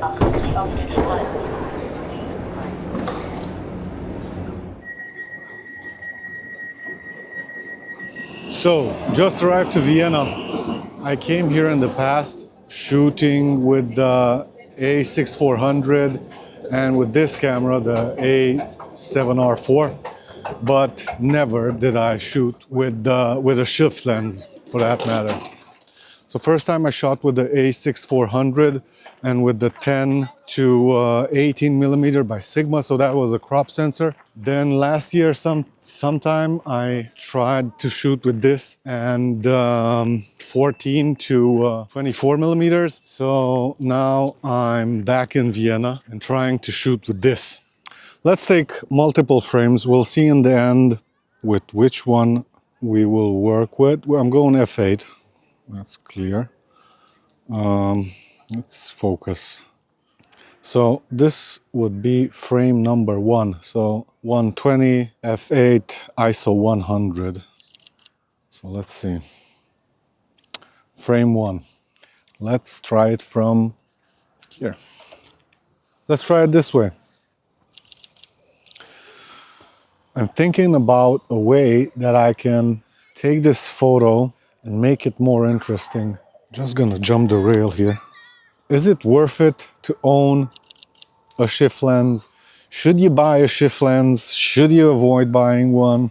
Achten Sie auf den Streifen. So, just arrived to Vienna. I came here in the past shooting with the A6400 and with this camera, the A7R4, but never did I shoot with a shift lens, for that matter. So first time I shot with the A6400 and with the 10 to 18 millimeter by Sigma, so that was a crop sensor. Then last year sometime I tried to shoot with this and 14 to 24 millimeters. So now I'm back in Vienna and trying to shoot with this. Let's take multiple frames. We'll see in the end with which one we will work with. I'm going f8. That's clear. Let's focus. So this would be frame number 1. So 120, f8, ISO 100. So let's see. Frame 1. Let's try it from here. Let's try it this way. I'm thinking about a way that I can take this photo and make it more interesting. Just gonna jump the rail here. Is it worth it to own a shift lens? Should you buy a shift lens? Should you avoid buying one?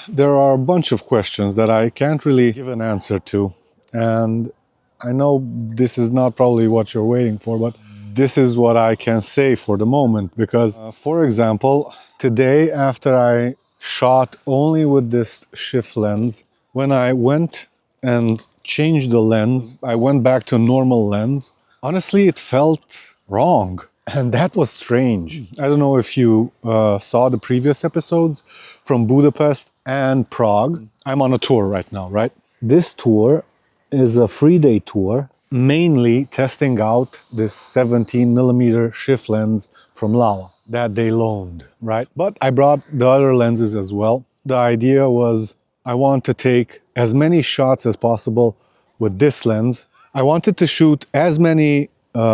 There are a bunch of questions that I can't really give an answer to. And I know this is not probably what you're waiting for, but this is what I can say for the moment. Because, for example, today after I shot only with this shift lens, when I went and changed the lens, I went back to a normal lens. Honestly, it felt wrong. And that was strange. I don't know if you saw the previous episodes from Budapest and Prague. I'm on a tour right now, right? This tour is a 3-day tour, mainly testing out this 17mm shift lens from Laowa that they loaned, right? But I brought the other lenses as well. The idea was I want to take as many shots as possible with this lens. I wanted to shoot as many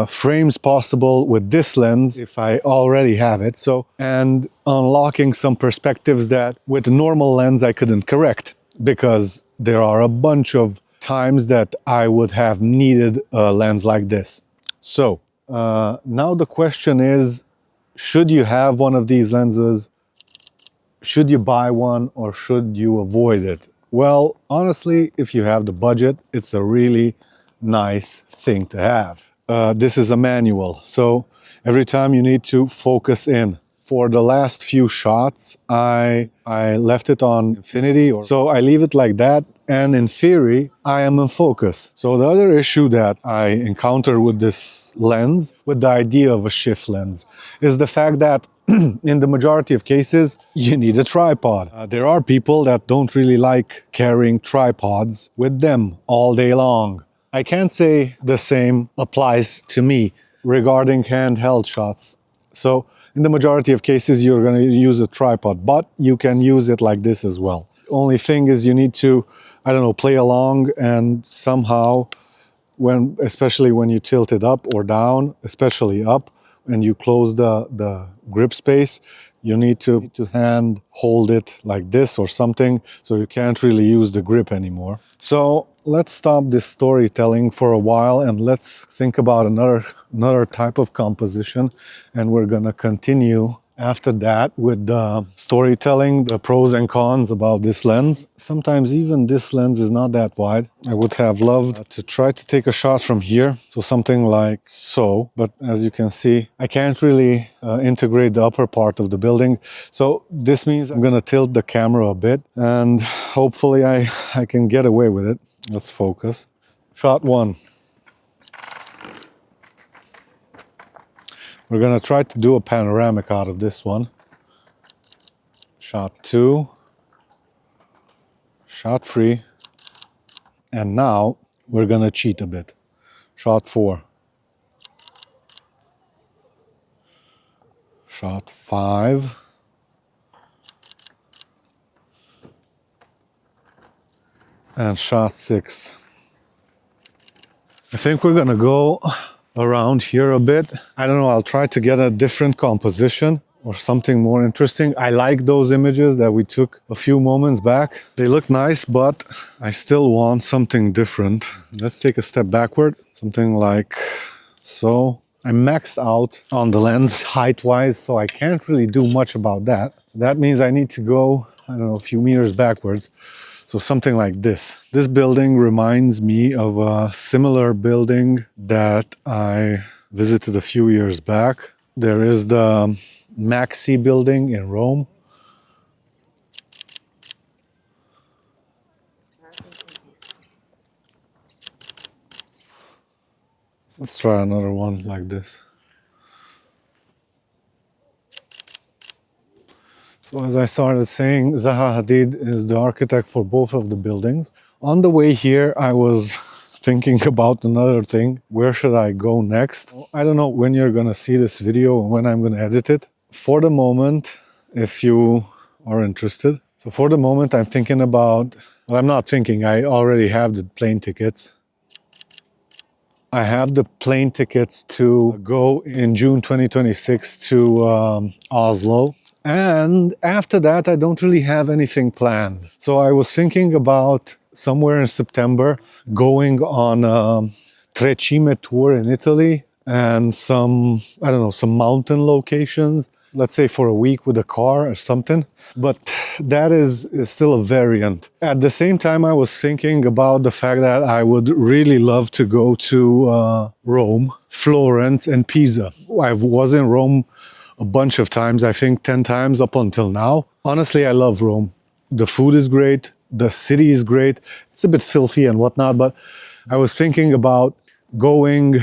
frames possible with this lens if I already have it. So, and unlocking some perspectives that with a normal lens I couldn't correct, because there are a bunch of times that I would have needed a lens like this. So now the question is, should you have one of these lenses? Should you buy one or should you avoid it? Well, honestly, if you have the budget, it's a really nice thing to have. This is a manual, so every time you need to focus in. For the last few shots, I left it on infinity, so I leave it like that, and in theory, I am in focus. So the other issue that I encounter with this lens, with the idea of a shift lens, is the fact that in the majority of cases, you need a tripod. There are people that don't really like carrying tripods with them all day long. I can't say the same applies to me regarding handheld shots. So in the majority of cases, you're going to use a tripod, but you can use it like this as well. Only thing is you need to, I don't know, play along, and somehow, especially when you tilt it up or down, especially up, and you close the grip space, you need to hand hold it like this or something, so you can't really use the grip anymore. So let's stop this storytelling for a while and let's think about another type of composition, and we're gonna continue after that with the storytelling, the pros and cons about this lens. Sometimes even this lens is not that wide. I would have loved to try to take a shot from here, so something like so, but as you can see, I can't really integrate the upper part of the building. So this means I'm gonna tilt the camera a bit, and hopefully I can get away with it. Let's focus. Shot 1. We're gonna try to do a panoramic out of this one. Shot 2. Shot 3. And now we're gonna cheat a bit. Shot 4. Shot 5. And shot 6. I think we're gonna go around here a bit. I don't know, I'll try to get a different composition or something more interesting. I like those images that we took a few moments back. They look nice, but I still want something different. Let's take a step backward, something like so. I'm maxed out on the lens height-wise, so I can't really do much about that. That means I need to go, I don't know, a few meters backwards. So something like this. This building reminds me of a similar building that I visited a few years back. There is the Maxi building in Rome. Let's try another one like this. So as I started saying, Zaha Hadid is the architect for both of the buildings. On the way here, I was thinking about another thing. Where should I go next? I don't know when you're gonna see this video and when I'm gonna edit it. For the moment, if you are interested. So for the moment, I'm thinking about, well, I'm not thinking, I already have the plane tickets. I have the plane tickets to go in June 2026 to Oslo. And after that, I don't really have anything planned. So I was thinking about somewhere in September going on a Trecime tour in Italy and some, I don't know, some mountain locations, let's say for a week with a car or something. But that is still a variant. At the same time, I was thinking about the fact that I would really love to go to Rome, Florence, and Pisa. I was in Rome a bunch of times, I think 10 times up until now. Honestly, I love Rome. The food is great. The city is great. It's a bit filthy and whatnot, but I was thinking about going,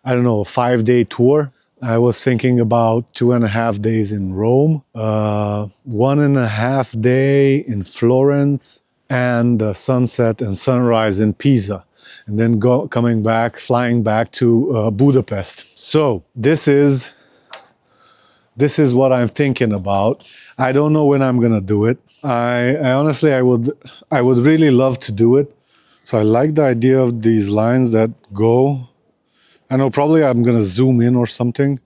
I don't know, a 5-day tour. I was thinking about 2.5 days in Rome, 1.5 day in Florence, and the sunset and sunrise in Pisa. And then flying back to Budapest. So this is what I'm thinking about. I don't know when I'm gonna do it. I honestly, I would really love to do it. So I like the idea of these lines that go. I know probably I'm gonna zoom in or something.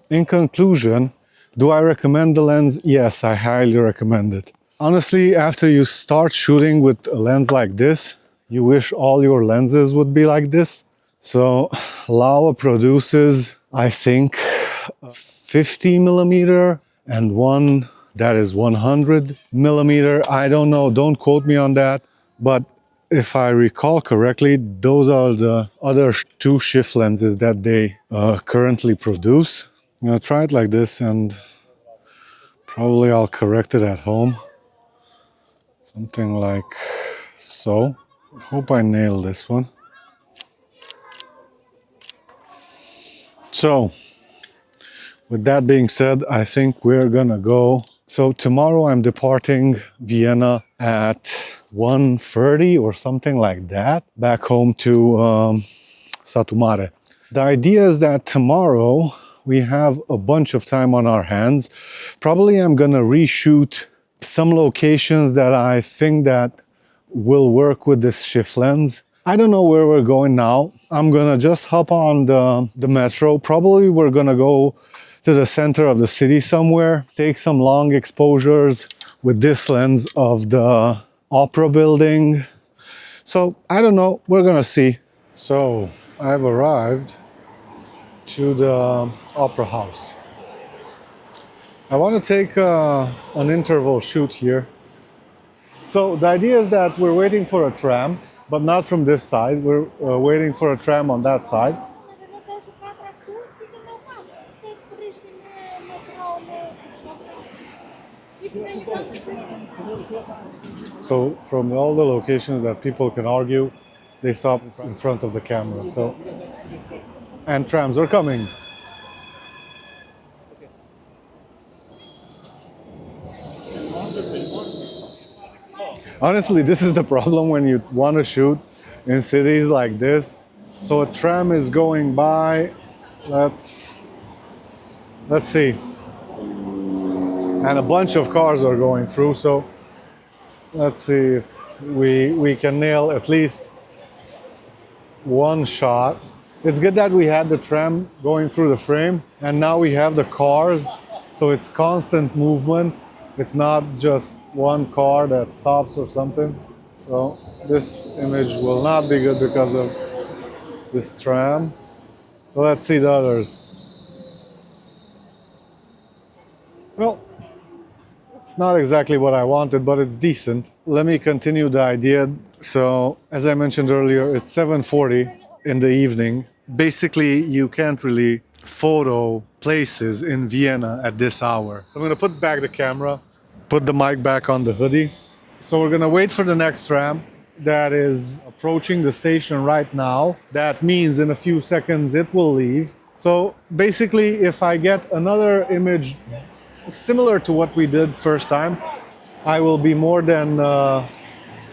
In conclusion, do I recommend the lens? Yes, I highly recommend it. Honestly, after you start shooting with a lens like this, you wish all your lenses would be like this. So Laowa produces, I think, 50mm and one that is 100mm. I don't know, don't quote me on that. But if I recall correctly, those are the other two shift lenses that they currently produce. I'm gonna try it like this and probably I'll correct it at home. Something like so. Hope I nail this one. So, with that being said, I think we're gonna go. So tomorrow I'm departing Vienna at 1:30 or something like that, back home to Satu Mare. The idea is that tomorrow we have a bunch of time on our hands. Probably I'm gonna reshoot some locations that I think that will work with this shift lens. I don't know where we're going now. I'm gonna just hop on the metro. Probably we're gonna go to the center of the city somewhere, take some long exposures with this lens of the opera building. So I don't know, we're gonna see. So I've arrived to the opera house. I want to take an interval shoot here. So the idea is that we're waiting for a tram, but not from this side. We're waiting for a tram on that side. So from all the locations that people can argue, they stop in front of the camera. So, and trams are coming. Honestly, this is the problem when you want to shoot in cities like this. So a tram is going by. Let's see. and a bunch of cars are going through. So let's see if we can nail at least one shot. It's good that we had the tram going through the frame, and now we have the cars, so it's constant movement. It's not just one car that stops or something. So this image will not be good because of this tram. So let's see the others. Well, it's not exactly what I wanted, but it's decent. Let me continue the idea. So, as I mentioned earlier, it's 7:40 in the evening. Basically, you can't really photo places in Vienna at this hour. So I'm gonna put back the camera, put the mic back on the hoodie. So we're gonna wait for the next tram that is approaching the station right now. That means in a few seconds it will leave. So basically, if I get another image similar to what we did first time, I will be more than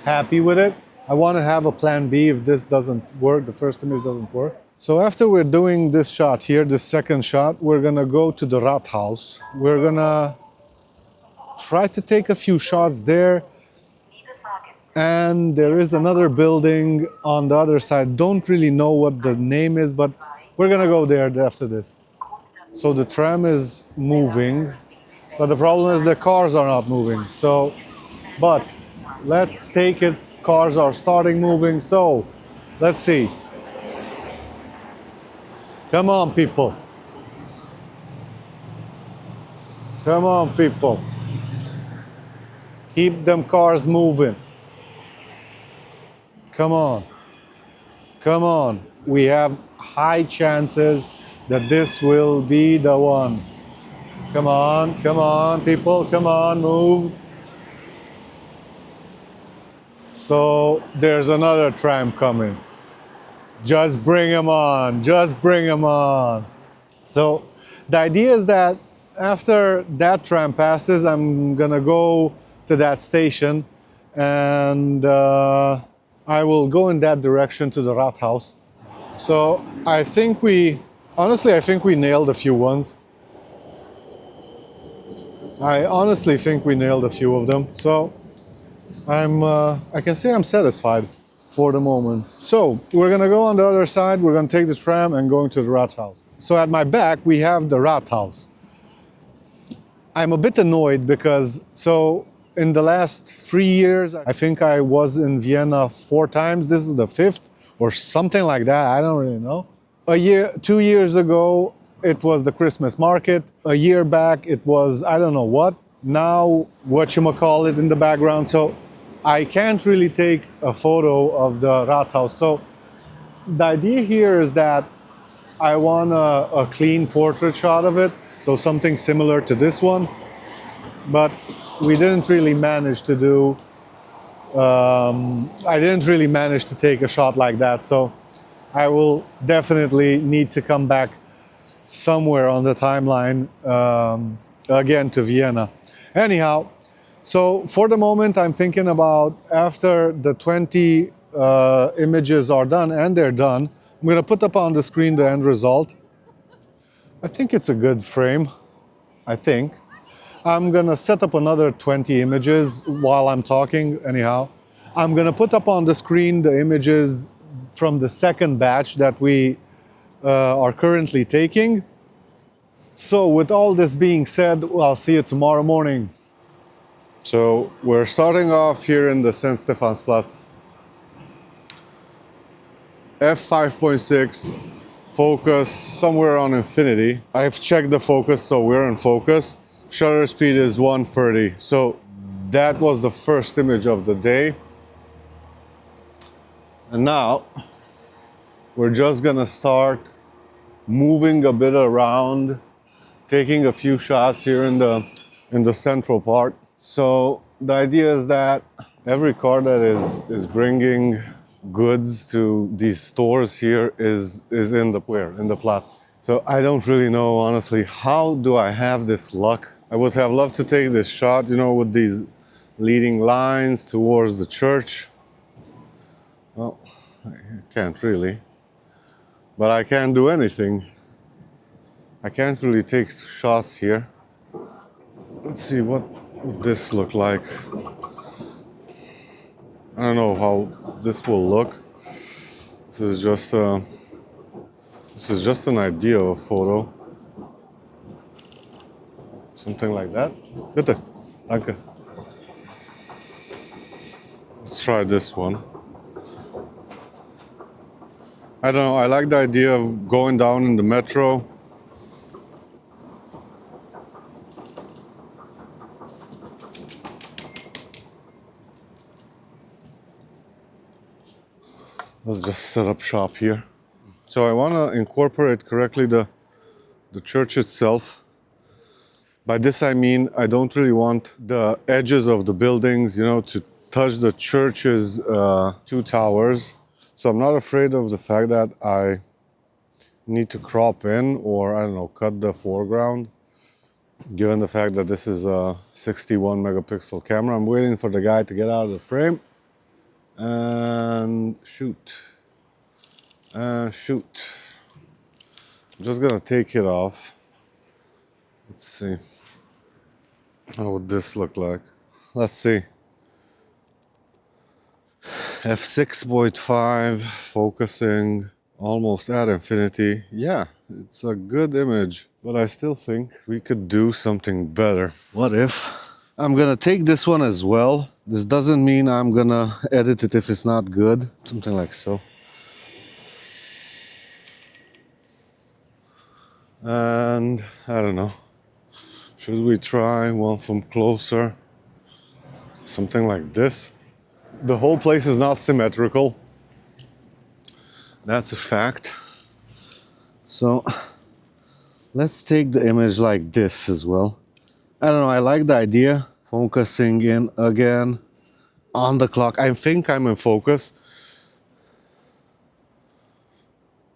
happy with it. I want to have a plan B if this doesn't work, the first image doesn't work. So after we're doing this shot here, this second shot, we're gonna go to the Rathaus. We're gonna try to take a few shots there. And there is another building on the other side. Don't really know what the name is, but we're gonna go there after this. So the tram is moving, but the problem is the cars are not moving. So, but let's take it. Cars are starting moving. So let's see. Come on, people. Come on, people. Keep them cars moving. Come on. Come on. We have high chances that this will be the one. Come on, people. Come on, move. So there's another tram coming. Just bring them on. Just bring them on. So the idea is that after that tram passes, I'm gonna go to that station, and I will go in that direction to the Rathaus. So I think honestly, I think we nailed a few ones. I honestly think we nailed a few of them. So I can say I'm satisfied for the moment. So we're gonna go on the other side. We're gonna take the tram and going to the Rathaus. So at my back, we have the Rathaus. I'm a bit annoyed because, so in the last 3 years, I think I was in Vienna 4 times. This is the 5th or something like that. I don't really know. 2 years ago, it was the Christmas market. A year back, it was, I don't know what. Now, whatchamacallit in the background. So I can't really take a photo of the Rathaus. So the idea here is that I want a clean portrait shot of it. So something similar to this one. But we didn't really manage to do, I didn't really manage to take a shot like that. So I will definitely need to come back somewhere on the timeline again to Vienna. Anyhow, so for the moment I'm thinking about after the 20 images are done, and they're done, I'm going to put up on the screen the end result. I think it's a good frame, I think. I'm going to set up another 20 images while I'm talking, anyhow. I'm going to put up on the screen the images from the second batch that we are currently taking. So with all this being said, I'll see you tomorrow morning. So we're starting off here in the St. Stephansplatz. f5.6, focus somewhere on infinity. I've checked the focus, so we're in focus. Shutter speed is 130. So that was the first image of the day. And now we're just gonna start moving a bit around, taking a few shots here in the central part. So the idea is that every car that is bringing goods to these stores here is in the Platz. So I don't really know, honestly, how do I have this luck? I would have loved to take this shot, you know, with these leading lines towards the church. Well, I can't really. But I can't do anything. I can't really take shots here. Let's see what would this look like. I don't know how this will look. This is just an idea of photo. Something like that. Bitte. Danke. Let's try this one. I don't know, I like the idea of going down in the metro. Let's just set up shop here. So I want to incorporate correctly the church itself. By this I mean I don't really want the edges of the buildings, you know, to touch the church's two towers. So I'm not afraid of the fact that I need to crop in or, I don't know, cut the foreground. Given the fact that this is a 61 megapixel camera, I'm waiting for the guy to get out of the frame. And shoot. Shoot. I'm just gonna take it off. Let's see. How would this look like? Let's see. f6.5, focusing almost at infinity. Yeah, it's a good image, but I still think we could do something better. What if I'm gonna take this one as well? This doesn't mean I'm gonna edit it if it's not good. Something like so. And I don't know. Should we try one from closer? Something like this. The whole place is not symmetrical. That's a fact. So let's take the image like this as well. I don't know, I like the idea. Focusing in again on the clock. I think I'm in focus.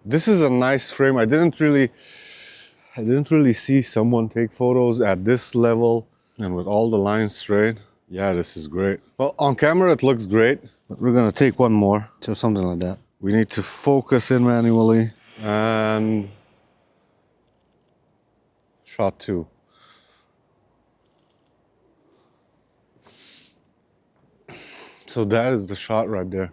This is a nice frame. I didn't really see someone take photos at this level and with all the lines straight. Yeah, this is great. Well, on camera it looks great, but we're gonna take one more, so something like that. We need to focus in manually and shot 2. So that is the shot right there.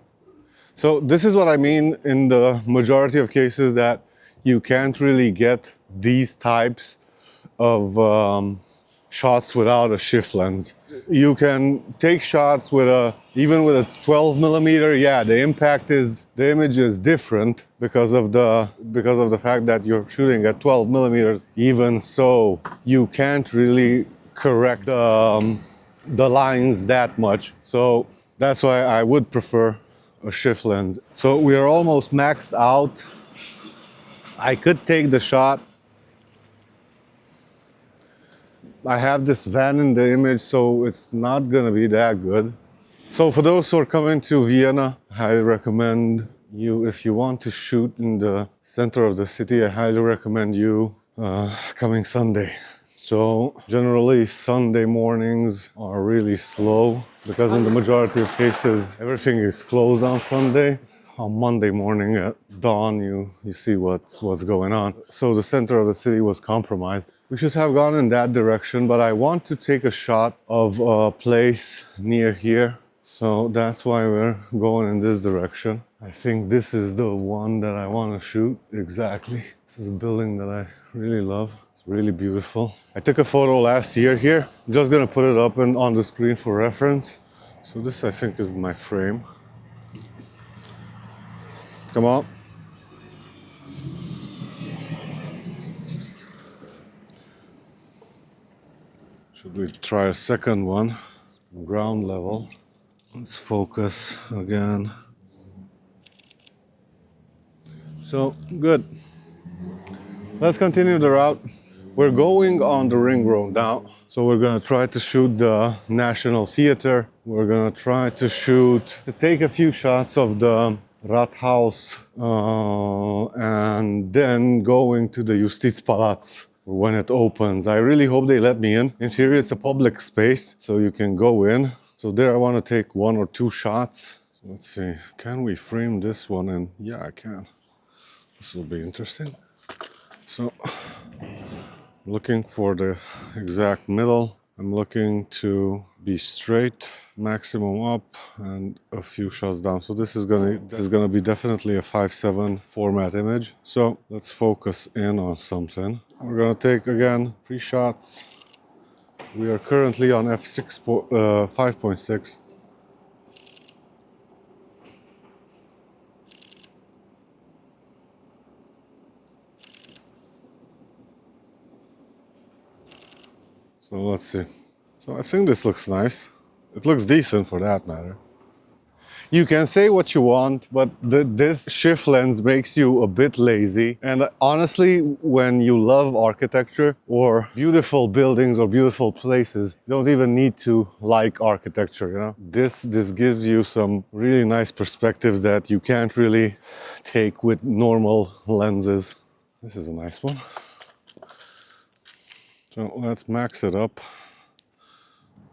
So this is what I mean in the majority of cases, that you can't really get these types of shots without a shift lens. You can take shots with even with a 12mm. Yeah, the image is different because of the fact that you're shooting at 12mm. Even so, you can't really correct the lines that much. So that's why I would prefer a shift lens. So we are almost maxed out. I could take the shot. I have this van in the image, so it's not gonna be that good. So for those who are coming to Vienna, I recommend you, if you want to shoot in the center of the city, I highly recommend you coming Sunday. So generally Sunday mornings are really slow because in the majority of cases everything is closed on Sunday. On Monday morning at dawn you see what's going on. So the center of the city was compromised. We should have gone in that direction, but I want to take a shot of a place near here. So that's why we're going in this direction. I think this is the one that I want to shoot exactly. This is a building that I really love. It's really beautiful. I took a photo last year here. I'm just gonna put it up on the screen for reference. So this I think is my frame. Come on. Should we try a second one? Ground level. Let's focus again. So, good. Let's continue the route. We're going on the ring road now. So we're gonna try to shoot the National Theater. We're gonna try to take a few shots of the Rathaus, and then going to the Justizpalast when it opens. I really hope they let me in. In theory, it's a public space, so you can go in. So there I want to take 1 or 2 shots. So let's see, can we frame this one in? Yeah, I can. This will be interesting. So, looking for the exact middle. I'm looking to be straight, maximum up, and a few shots down. So this is gonna be definitely a 5:7 format image. So let's focus in on something. We're gonna take again 3 shots. We are currently on f6 5.6. So let's see. So I think this looks nice. It looks decent for that matter. You can say what you want, but this shift lens makes you a bit lazy. And honestly, when you love architecture or beautiful buildings or beautiful places, you don't even need to like architecture, you know? This gives you some really nice perspectives that you can't really take with normal lenses. This is a nice one. So let's max it up.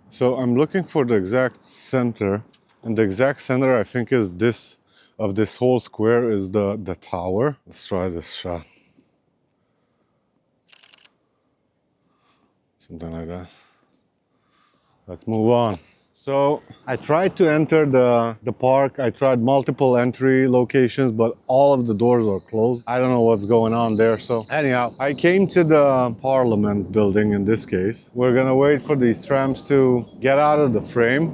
So I'm looking for the exact center, and the exact center I think is this, of this whole square is the tower. Let's try this shot. Something like that. Let's move on. So I tried to enter the park. I tried multiple entry locations, but all of the doors are closed. I don't know what's going on there. So anyhow, I came to the Parliament building in this case. We're gonna wait for these trams to get out of the frame.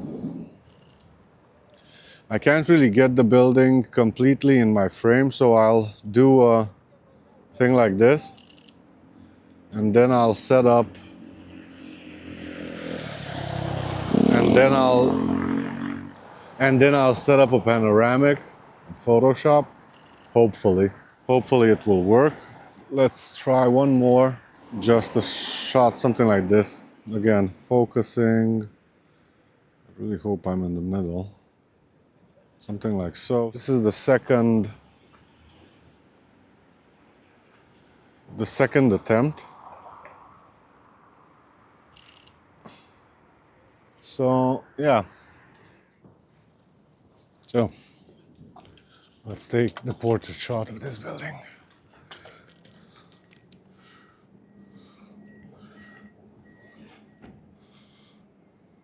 I can't really get the building completely in my frame, so I'll do a thing like this. And then I'll set up, and then I'll set up a panoramic in Photoshop. Hopefully it will work. Let's try one more, just a shot, something like this. Again, focusing. I really hope I'm in the middle. Something like so. This is the second attempt. So yeah. So let's take the portrait shot of this building.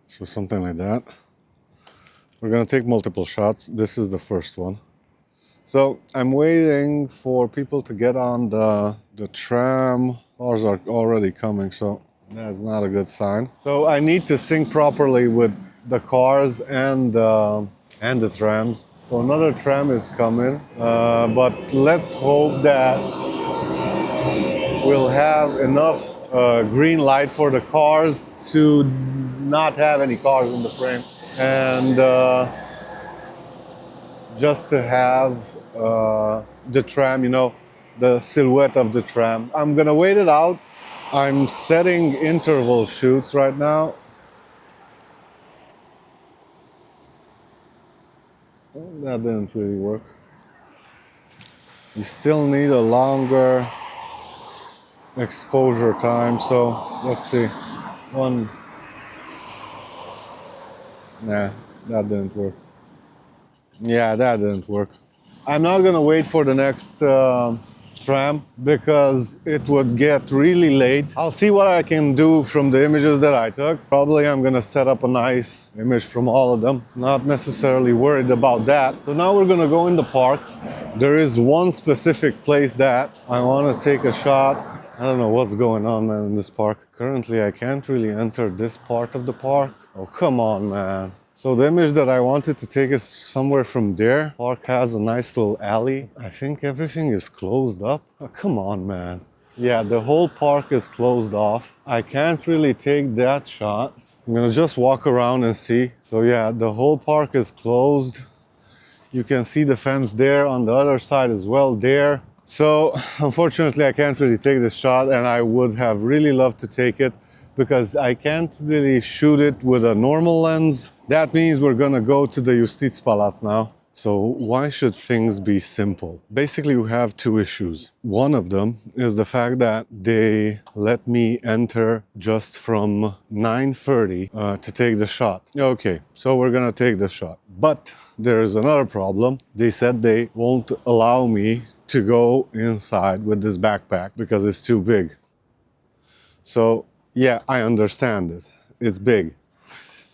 So something like that. We're gonna take multiple shots. This is the first one. So I'm waiting for people to get on the tram. Cars are already coming, so that's not a good sign. So I need to sync properly with the cars and the trams. So another tram is coming, but let's hope that we'll have enough green light for the cars to not have any cars in the frame, and just to have the tram, you know, the silhouette of the tram. I'm gonna wait it out. I'm setting interval shoots right now. That didn't really work. You still need a longer exposure time, so let's see. One. Nah, that didn't work. Yeah, that didn't work. I'm not gonna wait for the next tram because it would get really late. I'll see what I can do from the images that I took. Probably I'm gonna set up a nice image from all of them. Not necessarily worried about that. So now we're gonna go in the park. There is one specific place that I wanna take a shot. I don't know what's going on, man, in this park. Currently, I can't really enter this part of the park. Oh, come on, man. So the image that I wanted to take is somewhere from there. Park has a nice little alley. I think everything is closed up. Oh, come on, man. Yeah, the whole park is closed off. I can't really take that shot. I'm gonna just walk around and see. So yeah, the whole park is closed. You can see the fence there on the other side as well there. So unfortunately, I can't really take this shot, and I would have really loved to take it because I can't really shoot it with a normal lens. That means we're gonna go to the Justizpalast now. So why should things be simple? Basically, we have two issues. One of them is the fact that they let me enter just from 9:30 to take the shot. Okay, so we're gonna take the shot. But there is another problem. They said they won't allow me to go inside with this backpack because it's too big. So yeah, I understand it. it's big.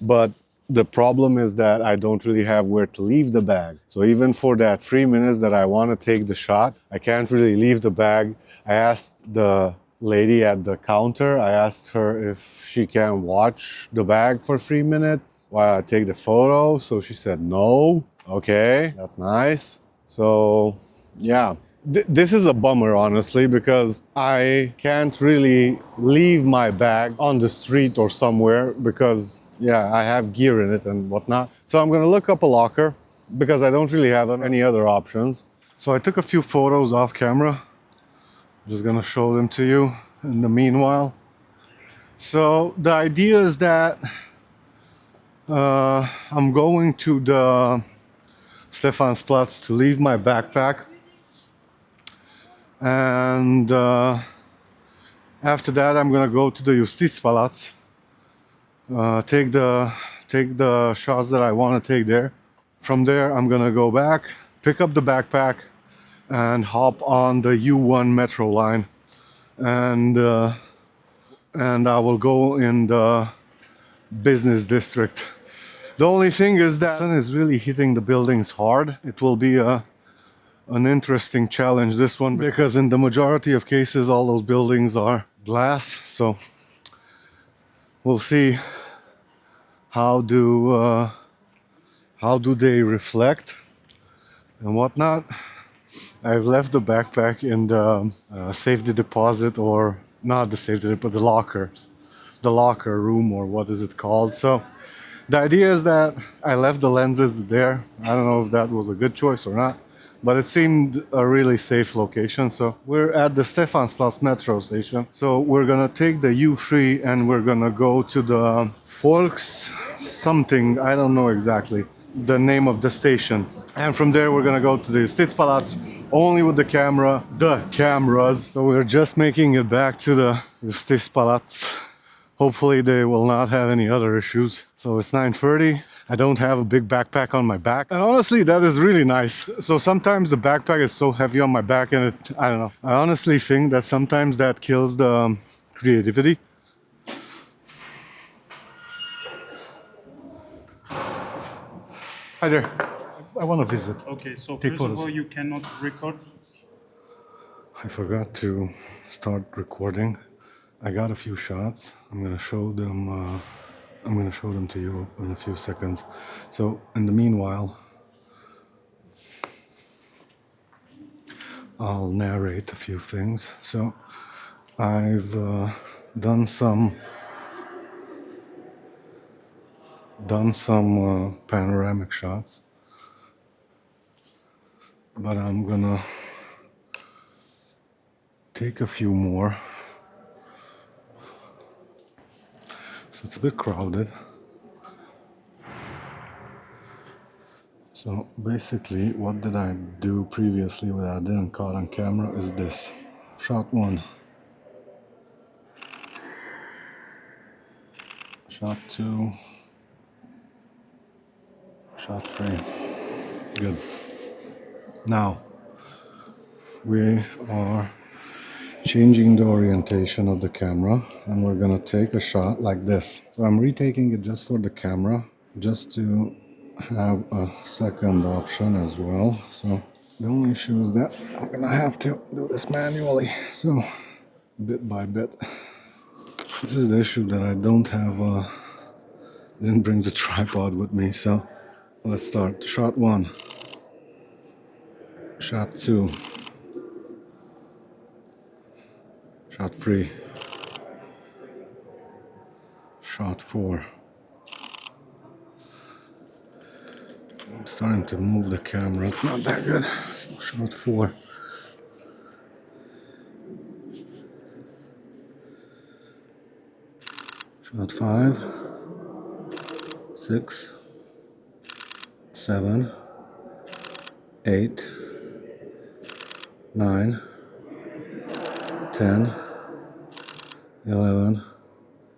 But the problem is that I don't really have where to leave the bag. So even for that 3 minutes that I want to take the shot, I can't really leave the bag. I asked the lady at the counter, I asked her if she can watch the bag for 3 minutes while I take the photo. So she said no. Okay, that's nice. So yeah. This is a bummer, honestly, because I can't really leave my bag on the street or somewhere because, yeah, I have gear in it and whatnot. So I'm going to look up a locker because I don't really have any other options. So I took a few photos off camera. I'm just going to show them to you in the meanwhile. So the idea is that I'm going to the Stephansplatz to leave my backpack. And after that, I'm gonna go to the Justizpalast, take the shots that I want to take there. From there, I'm gonna go back, pick up the backpack, and hop on the U1 metro line, and I will go in the business district. The only thing is that the sun is really hitting the buildings hard. It will be an interesting challenge, this one, because in the majority of cases, all those buildings are glass. So we'll see how do they reflect and whatnot. I've left the backpack in the safety deposit, or not the safety deposit, the locker room, or what is it called. So the idea is that I left the lenses there. I don't know if that was a good choice or not, but it seemed a really safe location. So we're at the Stephansplatz metro station. So we're gonna take the U3 and we're gonna go to the Volks something, I don't know exactly the name of the station. And from there we're gonna go to the Justizpalast only with the cameras. So we're just making it back to the Justizpalast. Hopefully they will not have any other issues. So it's 9:30. I don't have a big backpack on my back. And honestly, that is really nice. So sometimes the backpack is so heavy on my back and I don't know. I honestly think that sometimes that kills the creativity. Hi there. I want to visit. Okay, so Take first of photos. all, you cannot record. I forgot to start recording. I got a few shots. I'm gonna show them. I'm gonna show them to you in a few seconds. So in the meanwhile, I'll narrate a few things. So I've done some panoramic shots, but I'm gonna take a few more. So it's a bit crowded. So basically, what did I do previously that I didn't caught on camera is this. Shot 1. Shot 2. Shot 3. Good. Now, we are changing the orientation of the camera and we're gonna take a shot like this. So I'm retaking it just for the camera, just to have a second option as well. So the only issue is that I'm gonna have to do this manually, so bit by bit. This is the issue, that I didn't bring the tripod with me. So let's start. Shot 1, shot 2, shot 3, shot 4. I'm starting to move the camera, it's not that good. So shot 4. Shot 5, 6, 7, 8, 9, 10, 11,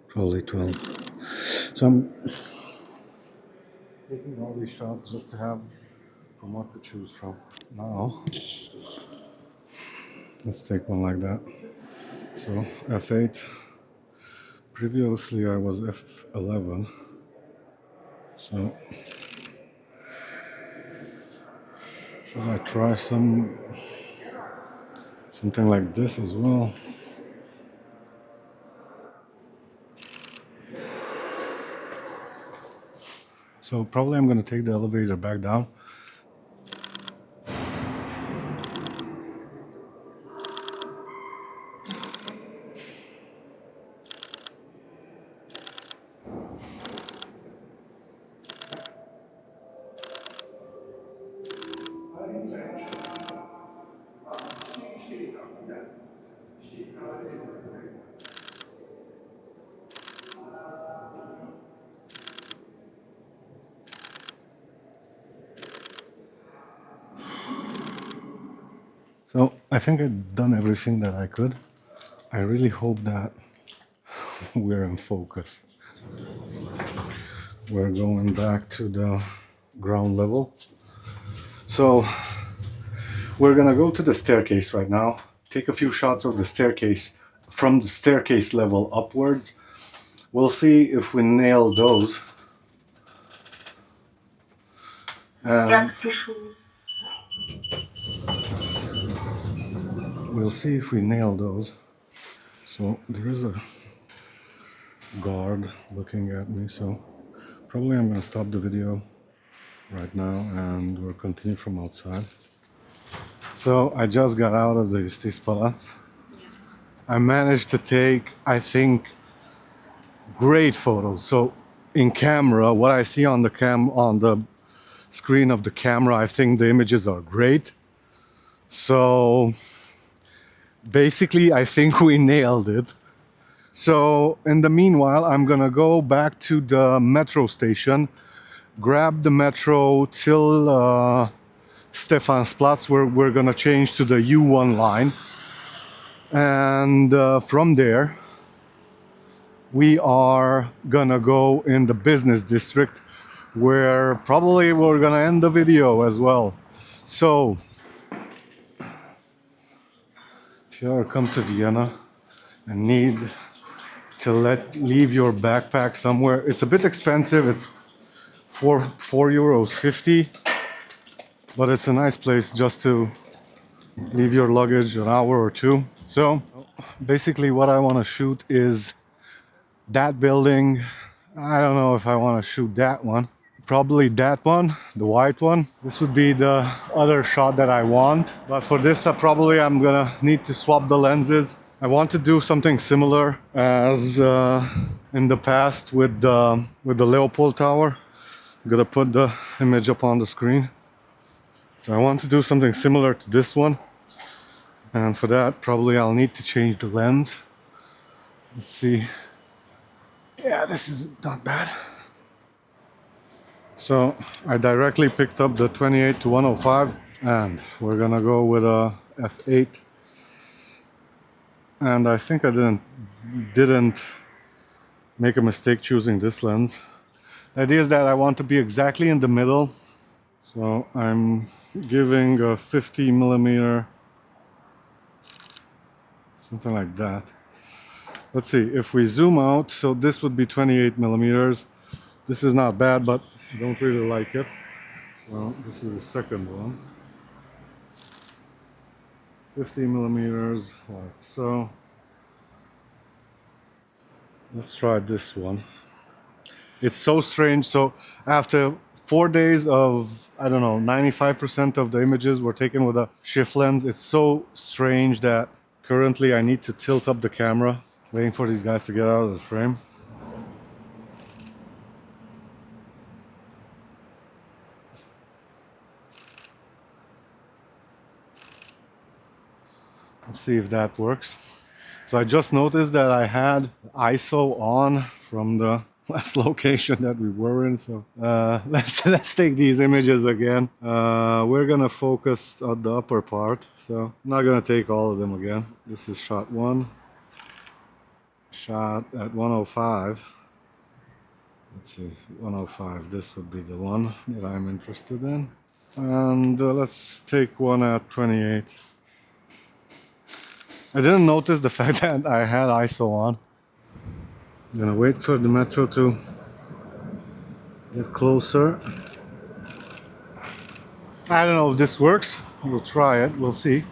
probably 12. So I'm taking all these shots just to have from what to choose from. Now, let's take one like that. So F8, Previously I was F11, so should I try something like this as well? So probably I'm going to take the elevator back down. So I think I've done everything that I could. I really hope that we're in focus. We're going back to the ground level. So we're gonna go to the staircase right now, take a few shots of the staircase from the staircase level upwards. We'll see if we nail those. We'll see if we nail those. So there is a guard looking at me, so probably I'm gonna stop the video right now and we'll continue from outside. So I just got out of the Justizpalast. I managed to take, I think, great photos. So in camera, what I see on the screen of the camera, I think the images are great. So basically, I think we nailed it. So in the meanwhile, I'm gonna go back to the metro station, grab the metro till Stephansplatz, where we're gonna change to the U1 line. And from there, we are gonna go in the business district, where probably we're gonna end the video as well. So, if you ever come to Vienna and need to leave your backpack somewhere, it's a bit expensive. It's €4.50, but it's a nice place just to leave your luggage an hour or two. So basically what I want to shoot is that building. I don't know if I want to shoot that one. Probably that one, the white one. This would be the other shot that I want. But for this, I'm gonna need to swap the lenses. I want to do something similar as in the past with the Leopold Tower. I'm gonna put the image up on the screen. So I want to do something similar to this one. And for that, probably I'll need to change the lens. Let's see. Yeah, this is not bad. So I directly picked up the 28-105 and we're gonna go with a f8. And I think I didn't make a mistake choosing this lens. The idea is that I want to be exactly in the middle. So I'm giving a 50mm, something like that. Let's see, if we zoom out, so this would be 28mm. This is not bad, but I don't really like it. So this is the second one. 50mm, like so. Let's try this one. It's so strange. So after 4 days of, I don't know, 95% of the images were taken with a shift lens. It's so strange that currently I need to tilt up the camera, waiting for these guys to get out of the frame. Let's see if that works. So I just noticed that I had ISO on from the last location that we were in. So let's take these images again. We're gonna focus on the upper part. So I'm not gonna take all of them again. This is shot one. Shot at 105. Let's see, 105. This would be the one that I'm interested in. And let's take one at 28. I didn't notice the fact that I had ISO on. I'm gonna wait for the metro to get closer. I don't know if this works. We'll try it, we'll see.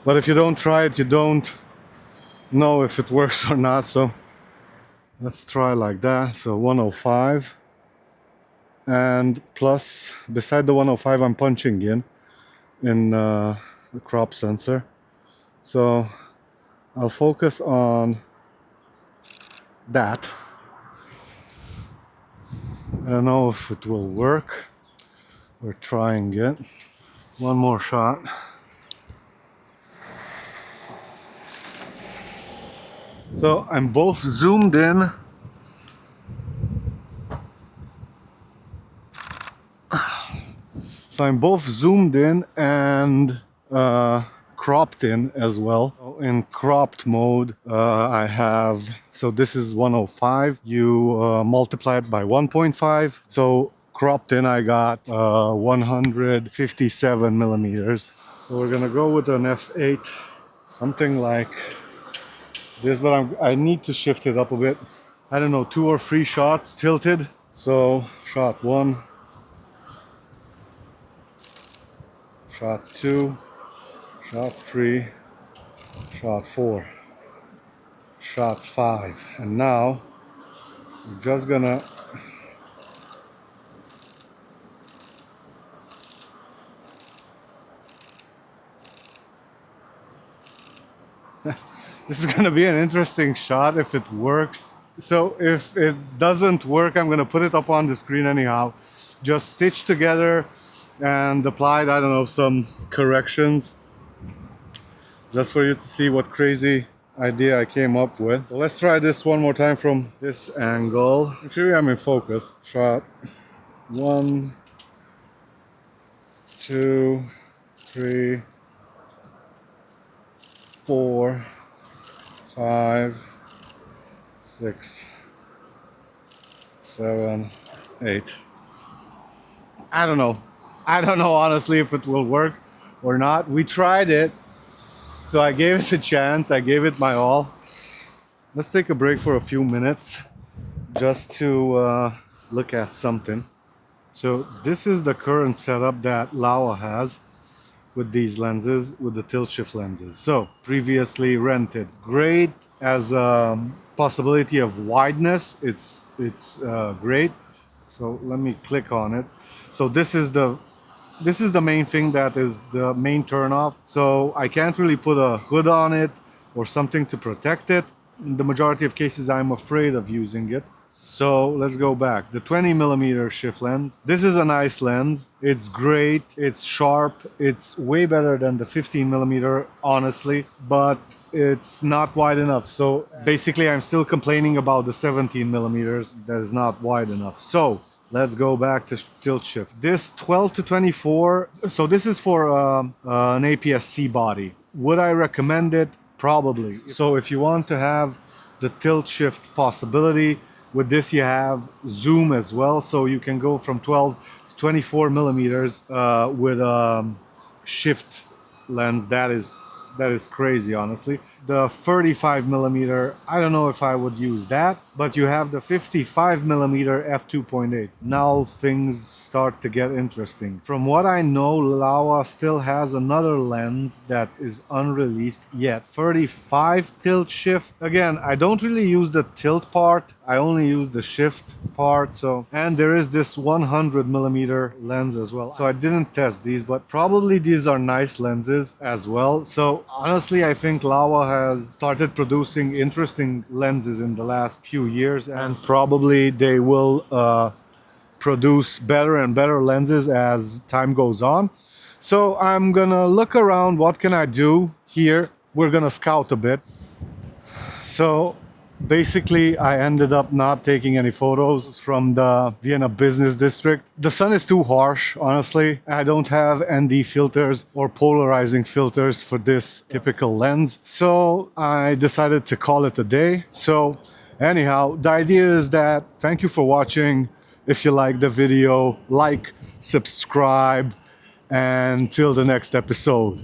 But if you don't try it, you don't know if it works or not, so let's try like that. So 105. And plus, beside the 105, I'm punching in the crop sensor. So I'll focus on that. I don't know if it will work. We're trying it. One more shot. So I'm both zoomed in. So I'm both zoomed in and cropped in as well. In cropped mode, I have, so this is 105. You multiply it by 1.5. So cropped in, I got 157 millimeters. So we're gonna go with an f8, something like this, but I need to shift it up a bit. I don't know, 2 or 3 shots tilted. So shot 1, shot 2, shot 3, shot 4, shot 5. And now we're just gonna this is gonna be an interesting shot if it works. So if it doesn't work, I'm gonna put it up on the screen anyhow. Just stitch together and applied, I don't know, some corrections, just for you to see what crazy idea I came up with. So let's try this one more time from this angle. In theory, I'm in focus. Shot 1, 2, 3, 4, 5, 6, 7, 8. I don't know honestly if it will work or not. We tried it, so I gave it a chance. I gave it my all. Let's take a break for a few minutes just to look at something. So this is the current setup that Laowa has with these lenses, with the tilt shift lenses. So previously rented, great as a possibility of wideness. It's great. So let me click on it. So this is the main thing that is the main turnoff. So I can't really put a hood on it or something to protect it. In the majority of cases, I'm afraid of using it. So let's go back. The 20mm shift lens. This is a nice lens. It's great. It's sharp. It's way better than the 15mm, honestly, but it's not wide enough. So basically, I'm still complaining about the 17mm that is not wide enough. So let's go back to tilt shift. This 12 to 24, so this is for an APS-C body. Would I recommend it? Probably. So if you want to have the tilt shift possibility, with this you have zoom as well, so you can go from 12 to 24 millimeters with a shift lens. That is crazy, honestly. The 35mm, I don't know if I would use that, but you have the 55mm f2.8. Now things start to get interesting. From what I know, Laowa still has another lens that is unreleased yet. 35 tilt shift. Again, I don't really use the tilt part. I only use the shift part. So, and there is this 100mm lens as well. So I didn't test these, but probably these are nice lenses as well. So honestly, I think Laowa has started producing interesting lenses in the last few years, and probably they will produce better and better lenses as time goes on. So I'm gonna look around. What can I do here? We're gonna scout a bit. So basically, I ended up not taking any photos from the Vienna business district. The sun is too harsh, honestly. I don't have ND filters or polarizing filters for this typical lens. So I decided to call it a day. So anyhow, the idea is that thank you for watching. If you like the video, like, subscribe, and till the next episode.